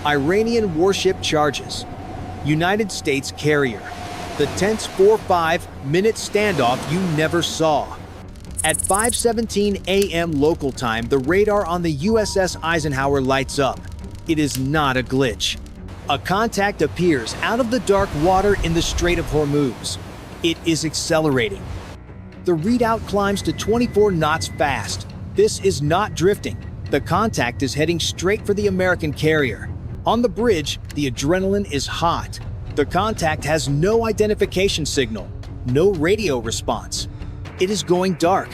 Iranian warship charges. United States carrier. The tense 4-5-minute standoff you never saw. At 5:17 a.m. local time, the radar on the USS Eisenhower lights up. It is not a glitch. A contact appears out of the dark water in the Strait of Hormuz. It is accelerating. The readout climbs to 24 knots fast. This is not drifting. The contact is heading straight for the American carrier. On the bridge, the adrenaline is hot. The contact has no identification signal, no radio response. It is going dark.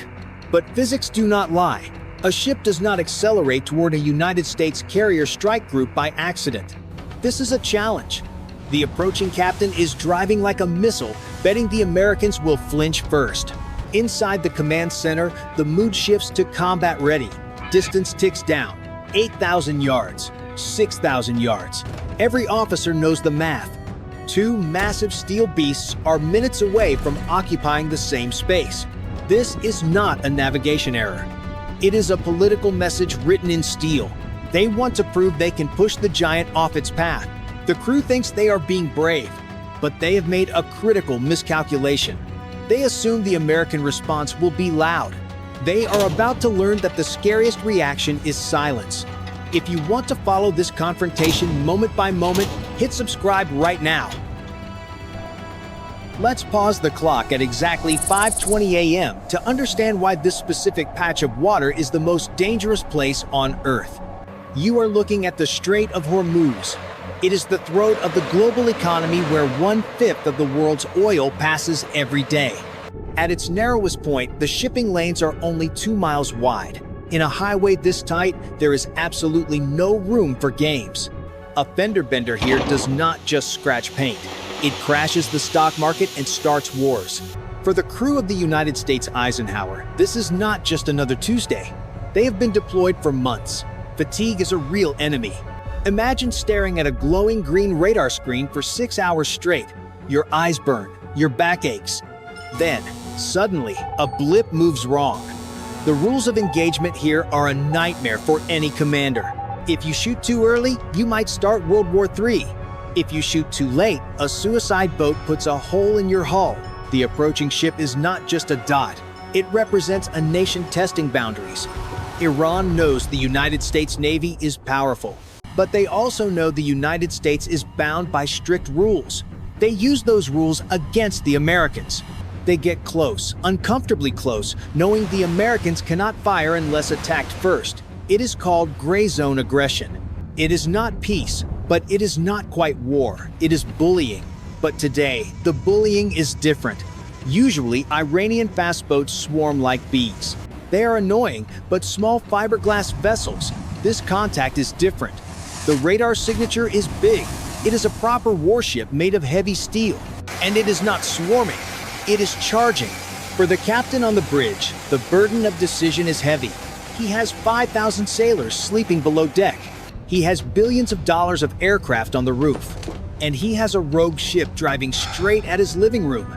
But physics do not lie. A ship does not accelerate toward a United States carrier strike group by accident. This is a challenge. The approaching captain is driving like a missile, betting the Americans will flinch first. Inside the command center, the mood shifts to combat ready. Distance ticks down. 8,000 yards. 6,000 yards. Every officer knows the math. Two massive steel beasts are minutes away from occupying the same space. This is not a navigation error. It is a political message written in steel. They want to prove they can push the giant off its path. The crew thinks they are being brave, but they have made a critical miscalculation. They assume the American response will be loud. They are about to learn that the scariest reaction is silence. If you want to follow this confrontation moment by moment, hit subscribe right now. Let's pause the clock at exactly 5:20 a.m. to understand why this specific patch of water is the most dangerous place on Earth. You are looking at the Strait of Hormuz. It is the throat of the global economy where 1/5 of the world's oil passes every day. At its narrowest point, the shipping lanes are only 2 miles wide. In a highway this tight, there is absolutely no room for games. A fender bender here does not just scratch paint. It crashes the stock market and starts wars. For the crew of the United States Eisenhower, this is not just another Tuesday. They have been deployed for months. Fatigue is a real enemy. Imagine staring at a glowing green radar screen for 6 hours straight. Your eyes burn, your back aches. Then, suddenly, a blip moves wrong. The rules of engagement here are a nightmare for any commander. If you shoot too early, you might start World War III. If you shoot too late, a suicide boat puts a hole in your hull. The approaching ship is not just a dot. It represents a nation testing boundaries. Iran knows the United States Navy is powerful, but they also know the United States is bound by strict rules. They use those rules against the Americans. They get close, uncomfortably close, knowing the Americans cannot fire unless attacked first. It is called gray zone aggression. It is not peace, but it is not quite war. It is bullying. But today, the bullying is different. Usually, Iranian fast boats swarm like bees. They are annoying, but small fiberglass vessels. This contact is different. The radar signature is big. It is a proper warship made of heavy steel. And it is not swarming. It is charging. For the captain on the bridge, the burden of decision is heavy. He has 5,000 sailors sleeping below deck. He has billions of dollars of aircraft on the roof. And he has a rogue ship driving straight at his living room.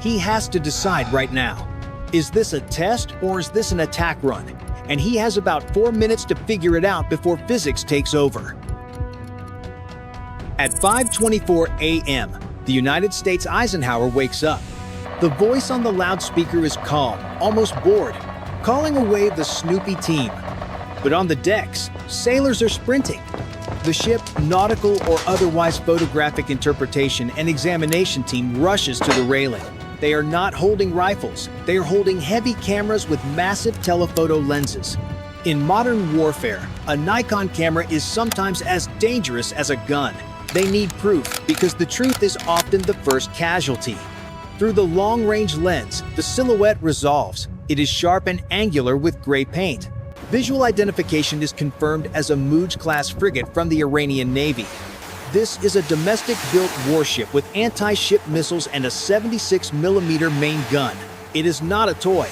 He has to decide right now. Is this a test or is this an attack run? And he has about 4 minutes to figure it out before physics takes over. At 5:24 a.m., the United States Eisenhower wakes up. The voice on the loudspeaker is calm, almost bored, calling away the snoopy team. But on the decks, sailors are sprinting. The ship, nautical or otherwise photographic interpretation and examination team rushes to the railing. They are not holding rifles. They are holding heavy cameras with massive telephoto lenses. In modern warfare, a Nikon camera is sometimes as dangerous as a gun. They need proof because the truth is often the first casualty. Through the long-range lens, the silhouette resolves. It is sharp and angular with gray paint. Visual identification is confirmed as a Mujj-class frigate from the Iranian Navy. This is a domestic-built warship with anti-ship missiles and a 76mm main gun. It is not a toy.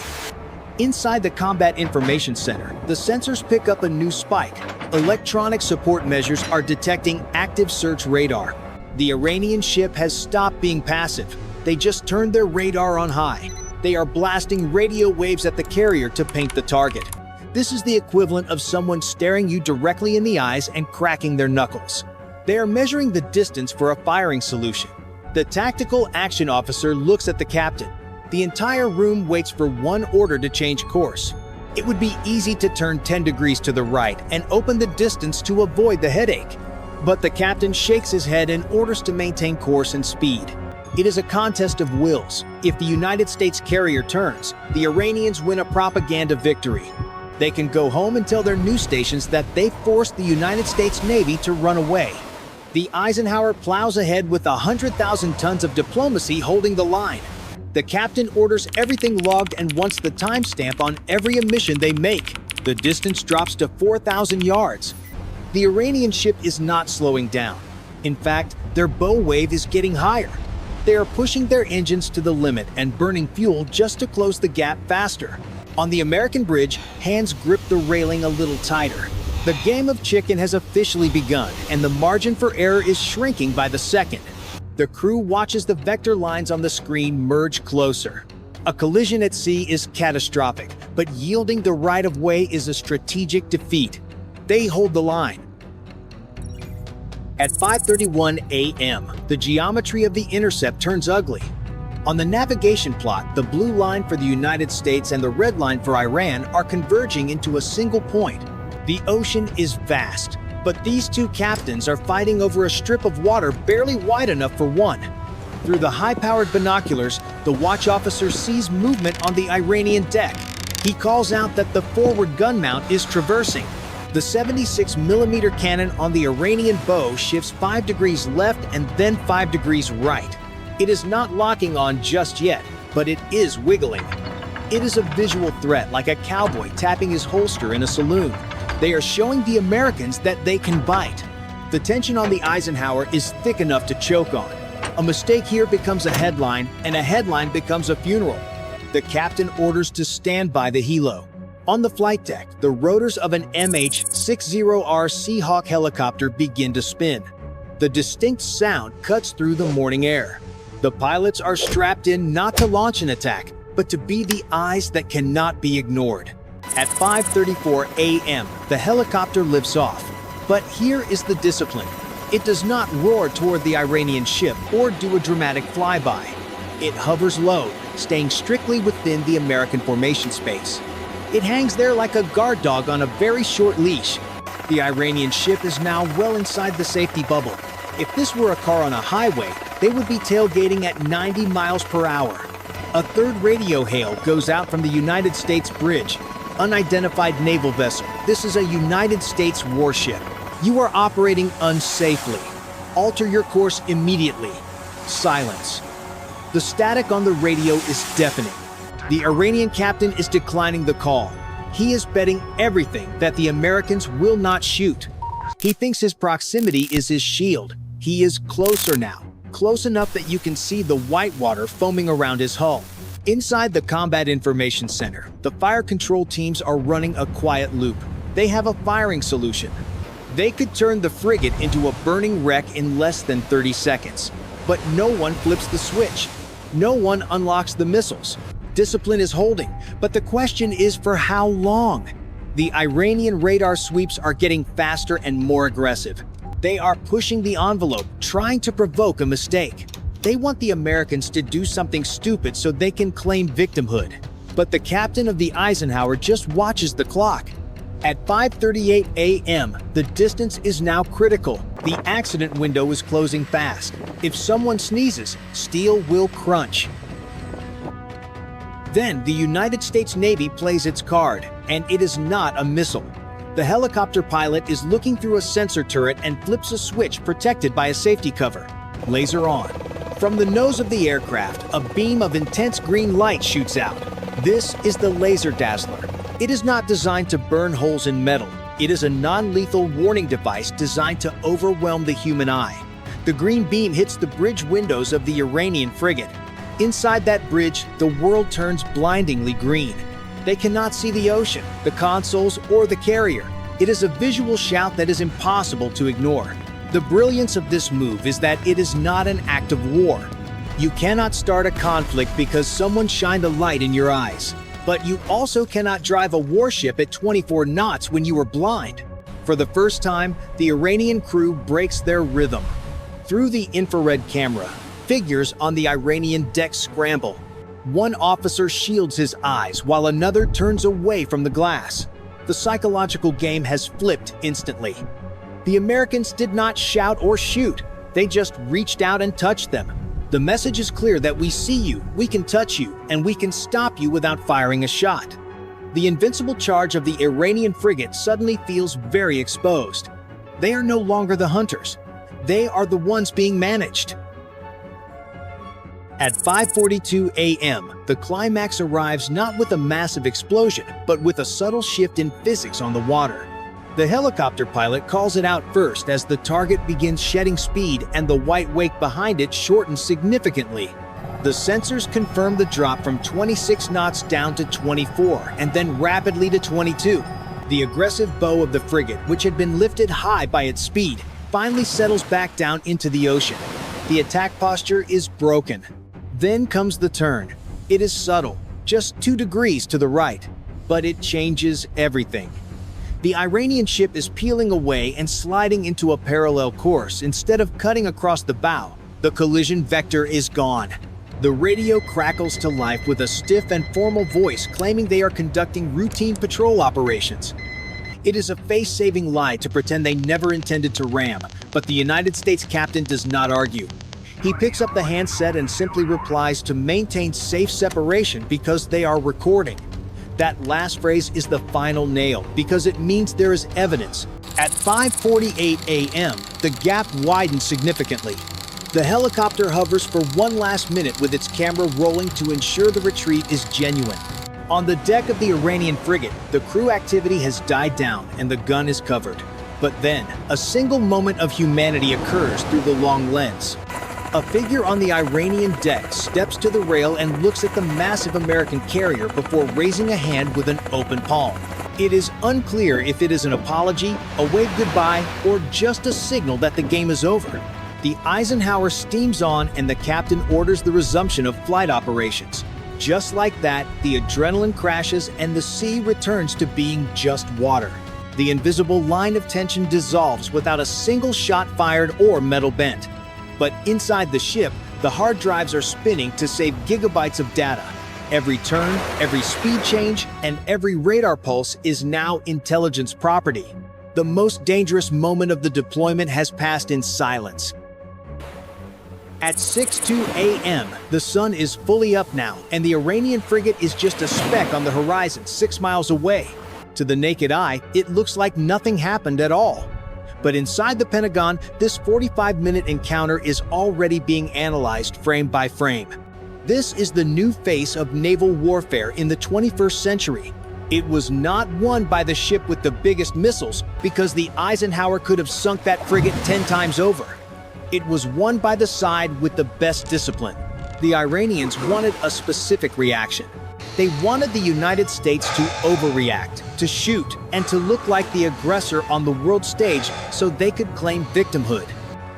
Inside the Combat Information Center, the sensors pick up a new spike. Electronic support measures are detecting active search radar. The Iranian ship has stopped being passive. They just turned their radar on high. They are blasting radio waves at the carrier to paint the target. This is the equivalent of someone staring you directly in the eyes and cracking their knuckles. They are measuring the distance for a firing solution. The tactical action officer looks at the captain. The entire room waits for one order to change course. It would be easy to turn 10 degrees to the right and open the distance to avoid the headache. But the captain shakes his head and orders to maintain course and speed. It is a contest of wills. If the United States carrier turns, the Iranians win a propaganda victory. They can go home and tell their news stations that they forced the United States Navy to run away. The Eisenhower plows ahead with 100,000 tons of diplomacy holding the line. The captain orders everything logged and wants the timestamp on every emission they make. The distance drops to 4,000 yards. The Iranian ship is not slowing down. In fact, their bow wave is getting higher. They are pushing their engines to the limit and burning fuel just to close the gap faster. On the American bridge, hands grip the railing a little tighter. The game of chicken has officially begun, and the margin for error is shrinking by the second. The crew watches the vector lines on the screen merge closer. A collision at sea is catastrophic, but yielding the right-of-way is a strategic defeat. They hold the line. At 5:31 a.m., the geometry of the intercept turns ugly. On the navigation plot, the blue line for the United States and the red line for Iran are converging into a single point. The ocean is vast, but these two captains are fighting over a strip of water barely wide enough for one. Through the high-powered binoculars, the watch officer sees movement on the Iranian deck. He calls out that the forward gun mount is traversing. The 76mm cannon on the Iranian bow shifts 5 degrees left and then 5 degrees right. It is not locking on just yet, but it is wiggling. It is a visual threat, like a cowboy tapping his holster in a saloon. They are showing the Americans that they can bite. The tension on the Eisenhower is thick enough to choke on. A mistake here becomes a headline, and a headline becomes a funeral. The captain orders to stand by the helo. On the flight deck, the rotors of an MH-60R Seahawk helicopter begin to spin. The distinct sound cuts through the morning air. The pilots are strapped in not to launch an attack, but to be the eyes that cannot be ignored. At 5:34 a.m., the helicopter lifts off. But here is the discipline. It does not roar toward the Iranian ship or do a dramatic flyby. It hovers low, staying strictly within the American formation space. It hangs there like a guard dog on a very short leash. The Iranian ship is now well inside the safety bubble. If this were a car on a highway, they would be tailgating at 90 miles per hour. A third radio hail goes out from the United States bridge. Unidentified naval vessel. This is a United States warship. You are operating unsafely. Alter your course immediately. Silence. The static on the radio is deafening. The Iranian captain is declining the call. He is betting everything that the Americans will not shoot. He thinks his proximity is his shield. He is closer now, close enough that you can see the white water foaming around his hull. Inside the Combat Information Center, the fire control teams are running a quiet loop. They have a firing solution. They could turn the frigate into a burning wreck in less than 30 seconds. But no one flips the switch. No one unlocks the missiles. Discipline is holding, but the question is for how long? The Iranian radar sweeps are getting faster and more aggressive. They are pushing the envelope, trying to provoke a mistake. They want the Americans to do something stupid so they can claim victimhood. But the captain of the Eisenhower just watches the clock. At 5:38 a.m., the distance is now critical. The accident window is closing fast. If someone sneezes, steel will crunch. Then the United States Navy plays its card, and it is not a missile. The helicopter pilot is looking through a sensor turret and flips a switch protected by a safety cover. Laser on. From the nose of the aircraft, a beam of intense green light shoots out. This is the laser dazzler. It is not designed to burn holes in metal. It is a non-lethal warning device designed to overwhelm the human eye. The green beam hits the bridge windows of the Iranian frigate. Inside that bridge, the world turns blindingly green. They cannot see the ocean, the consoles, or the carrier. It is a visual shout that is impossible to ignore. The brilliance of this move is that it is not an act of war. You cannot start a conflict because someone shined a light in your eyes. But you also cannot drive a warship at 24 knots when you are blind. For the first time, the Iranian crew breaks their rhythm. Through the infrared camera, figures on the Iranian deck scramble. One officer shields his eyes while another turns away from the glass. The psychological game has flipped instantly. The Americans did not shout or shoot. They just reached out and touched them. The message is clear that we see you, we can touch you, and we can stop you without firing a shot. The invincible charge of the Iranian frigate suddenly feels very exposed. They are no longer the hunters. They are the ones being managed. At 5:42 a.m., the climax arrives not with a massive explosion, but with a subtle shift in physics on the water. The helicopter pilot calls it out first as the target begins shedding speed and the white wake behind it shortens significantly. The sensors confirm the drop from 26 knots down to 24 and then rapidly to 22. The aggressive bow of the frigate, which had been lifted high by its speed, finally settles back down into the ocean. The attack posture is broken. Then comes the turn. It is subtle, just 2 degrees to the right, but it changes everything. The Iranian ship is peeling away and sliding into a parallel course instead of cutting across the bow. The collision vector is gone. The radio crackles to life with a stiff and formal voice claiming they are conducting routine patrol operations. It is a face-saving lie to pretend they never intended to ram, but the United States captain does not argue. He picks up the handset and simply replies to maintain safe separation because they are recording. That last phrase is the final nail because it means there is evidence. At 5:48 a.m., the gap widens significantly. The helicopter hovers for one last minute with its camera rolling to ensure the retreat is genuine. On the deck of the Iranian frigate, the crew activity has died down and the gun is covered. But then, a single moment of humanity occurs through the long lens. A figure on the Iranian deck steps to the rail and looks at the massive American carrier before raising a hand with an open palm. It is unclear if it is an apology, a wave goodbye, or just a signal that the game is over. The Eisenhower steams on and the captain orders the resumption of flight operations. Just like that, the adrenaline crashes and the sea returns to being just water. The invisible line of tension dissolves without a single shot fired or metal bent. But inside the ship, the hard drives are spinning to save gigabytes of data. Every turn, every speed change, and every radar pulse is now intelligence property. The most dangerous moment of the deployment has passed in silence. At 6:02 a.m., the sun is fully up now, and the Iranian frigate is just a speck on the horizon 6 miles away. To the naked eye, it looks like nothing happened at all. But inside the Pentagon, this 45-minute encounter is already being analyzed frame by frame. This is the new face of naval warfare in the 21st century. It was not won by the ship with the biggest missiles, because the Eisenhower could have sunk that frigate 10 times over. It was won by the side with the best discipline. The Iranians wanted a specific reaction. They wanted the United States to overreact, to shoot, and to look like the aggressor on the world stage so they could claim victimhood.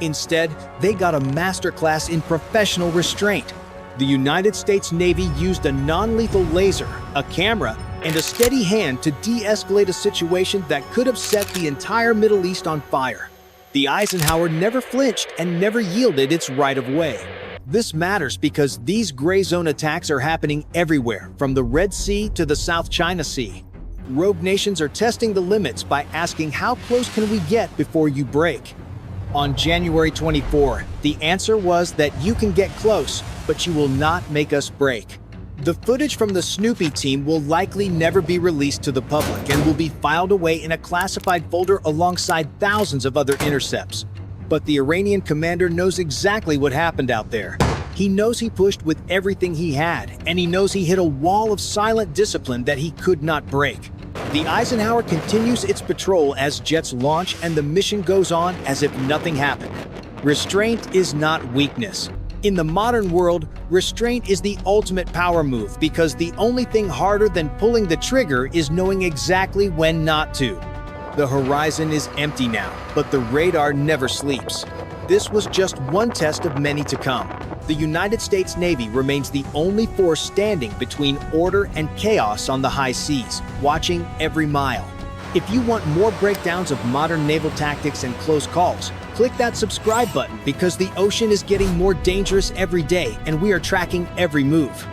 Instead, they got a masterclass in professional restraint. The United States Navy used a non-lethal laser, a camera, and a steady hand to de-escalate a situation that could have set the entire Middle East on fire. The Eisenhower never flinched and never yielded its right of way. This matters because these gray zone attacks are happening everywhere, from the Red Sea to the South China Sea. Rogue nations are testing the limits by asking, how close can we get before you break? On January 24, the answer was that you can get close, but you will not make us break. The footage from the Snoopy team will likely never be released to the public and will be filed away in a classified folder alongside thousands of other intercepts. But the Iranian commander knows exactly what happened out there. He knows he pushed with everything he had, and he knows he hit a wall of silent discipline that he could not break. The Eisenhower continues its patrol as jets launch and the mission goes on as if nothing happened. Restraint is not weakness. In the modern world, restraint is the ultimate power move because the only thing harder than pulling the trigger is knowing exactly when not to. The horizon is empty now, but the radar never sleeps. This was just one test of many to come. The United States Navy remains the only force standing between order and chaos on the high seas, watching every mile. If you want more breakdowns of modern naval tactics and close calls, click that subscribe button because the ocean is getting more dangerous every day and we are tracking every move.